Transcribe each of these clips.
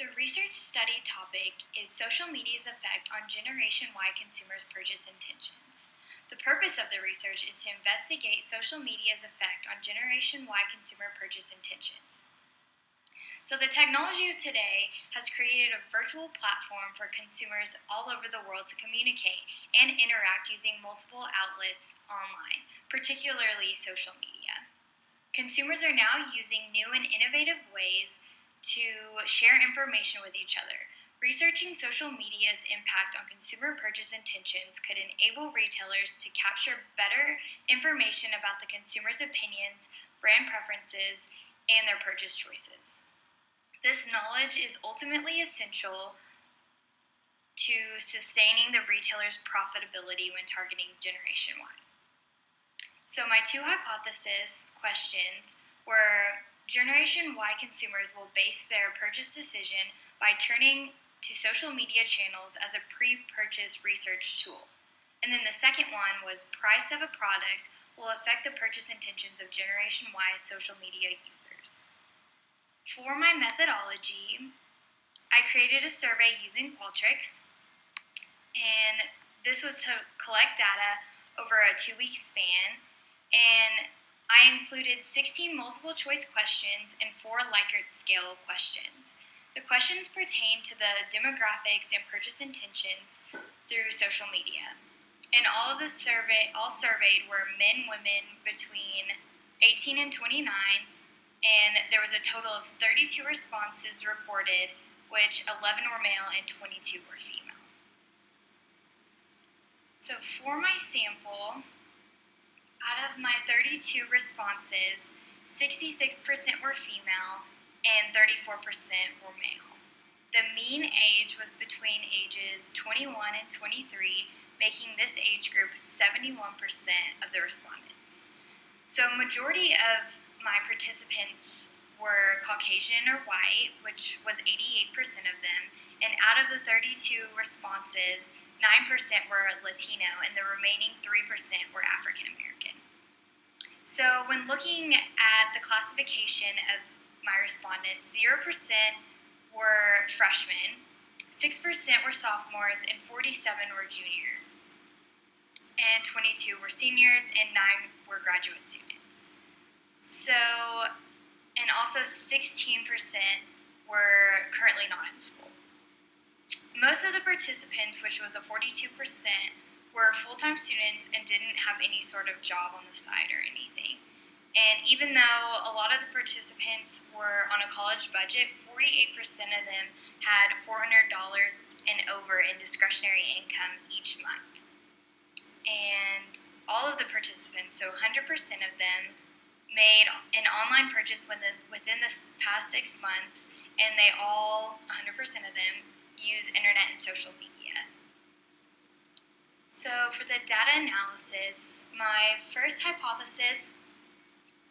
The research study topic is social media's effect on Generation Y consumers' purchase intentions. The purpose of the research is to investigate social media's effect on Generation Y consumer purchase intentions. So the technology of today has created a virtual platform for consumers all over the world to communicate and interact using multiple outlets online, particularly social media. Consumers are now using new and innovative ways to share information with each other. Researching social media's impact on consumer purchase intentions could enable retailers to capture better information about the consumer's opinions, brand preferences, and their purchase choices. This knowledge is ultimately essential to sustaining the retailer's profitability when targeting Generation Y. So my two hypothesis questions were: Generation Y consumers will base their purchase decision by turning to social media channels as a pre-purchase research tool. And then the second one was: price of a product will affect the purchase intentions of Generation Y social media users. For my methodology, I created a survey using Qualtrics, and this was to collect data over a 2-week span, and I included 16 multiple choice questions and 4 Likert scale questions. The questions pertain to the demographics and purchase intentions through social media. And all surveyed were men, women between 18 and 29, and there was a total of 32 responses recorded, which 11 were male and 22 were female. So for my sample, out of my 32 responses, 66% were female and 34% were male. The mean age was between ages 21 and 23, making this age group 71% of the respondents. So a majority of my participants were Caucasian or white, which was 88% of them, and out of the 32 responses, 9% were Latino, and the remaining 3% were African American. So when looking at the classification of my respondents, 0% were freshmen, 6% were sophomores, and 47 were juniors, and 22 were seniors, and 9 were graduate students. So, and also 16% were currently not in school. Most of the participants, which was a 42%, were full-time students and didn't have any sort of job on the side or anything. And even though a lot of the participants were on a college budget, 48% of them had $400 and over in discretionary income each month. And all of the participants, so 100% of them, made an online purchase within the past 6 months, and they all, 100% of them, use internet and social media. So for the data analysis, my first hypothesis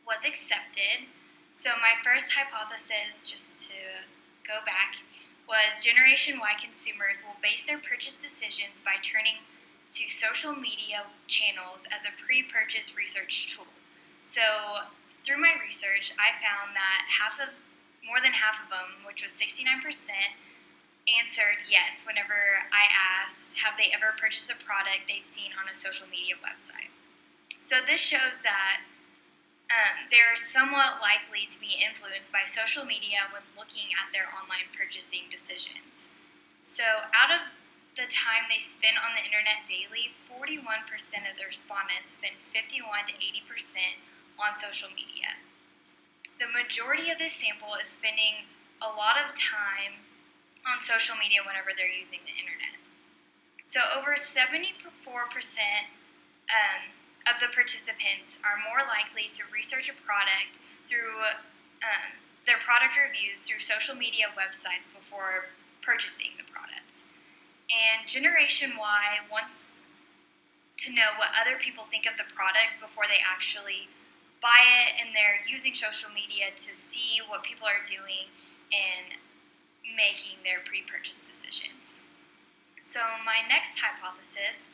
was accepted. So my first hypothesis, just to go back, was Generation Y consumers will base their purchase decisions by turning to social media channels as a pre-purchase research tool. So through my research, I found that more than half of them, which was 69%, answered yes whenever I asked have they ever purchased a product they've seen on a social media website. So this shows that they are somewhat likely to be influenced by social media when looking at their online purchasing decisions. So out of the time they spend on the internet daily, 41% of the respondents spend 51 to 80% on social media. The majority of this sample is spending a lot of time on social media whenever they're using the internet. So over 74% of the participants are more likely to research a product through their product reviews through social media websites before purchasing the product. And Generation Y wants to know what other people think of the product before they actually buy it, and they're using social media to see what people are doing and making their pre-purchase decisions. So my next hypothesis,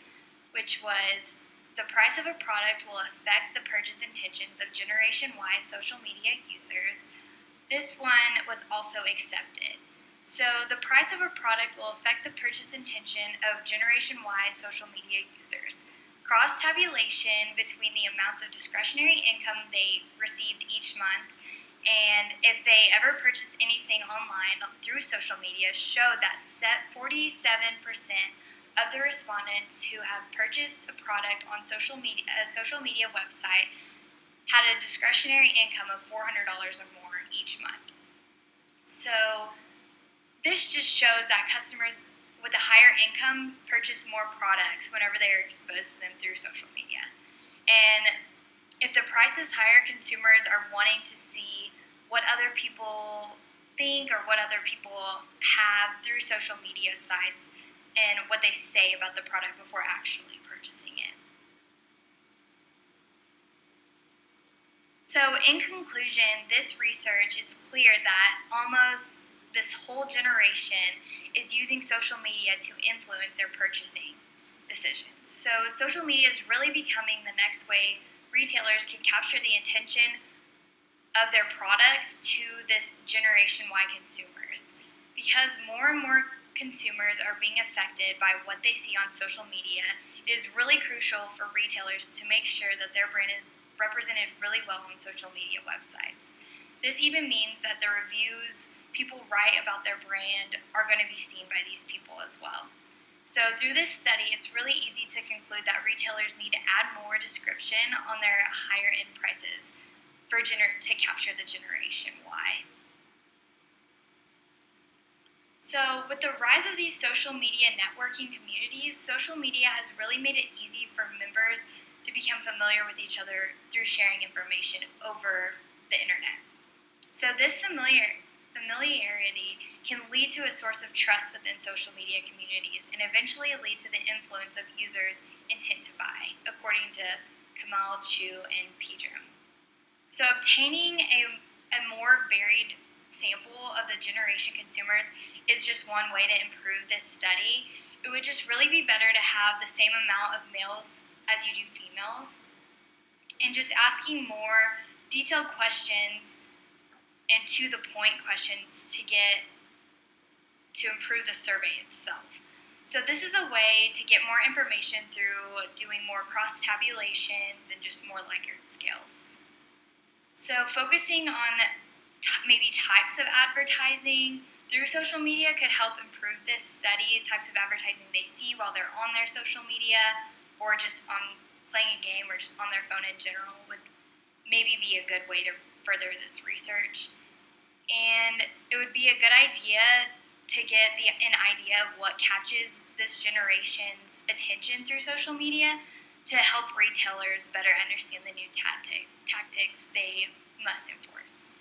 which was the price of a product will affect the purchase intentions of Generation Y social media users, this one was also accepted. So, the price of a product will affect the purchase intention of Generation Y social media users. Cross tabulation between the amounts of discretionary income they received each month and if they ever purchased anything online through social media showed that 47% of the respondents who have purchased a product on a social media website had a discretionary income of $400 or more each month. So this just shows that customers with a higher income purchase more products whenever they are exposed to them through social media. And if the price is higher, consumers are wanting to see what other people think or what other people have through social media sites and what they say about the product before actually purchasing it. So, in conclusion, this research is clear that almost this whole generation is using social media to influence their purchasing decisions. So, social media is really becoming the next way retailers can capture the attention of their products to this Generation Y consumers. Because more and more consumers are being affected by what they see on social media, it is really crucial for retailers to make sure that their brand is represented really well on social media websites. This even means that the reviews people write about their brand are going to be seen by these people as well. So through this study, it's really easy to conclude that retailers need to add more description on their higher end prices to capture the Generation Y. So with the rise of these social media networking communities, social media has really made it easy for members to become familiar with each other through sharing information over the internet. So this familiarity can lead to a source of trust within social media communities and eventually lead to the influence of users' intent to buy, according to Kamal, Chu, and Pedram. So obtaining a more varied sample of the generation consumers is just one way to improve this study. It would just really be better to have the same amount of males as you do females and just asking more detailed questions and to the point questions to improve the survey itself. So this is a way to get more information through doing more cross tabulations and just more Likert scales. So focusing on maybe types of advertising through social media could help improve this study, types of advertising they see while they're on their social media or just on playing a game or just on their phone in general would maybe be a good way to further this research. And it would be a good idea to get an idea of what catches this generation's attention through social media to help retailers better understand the new tactics they must enforce.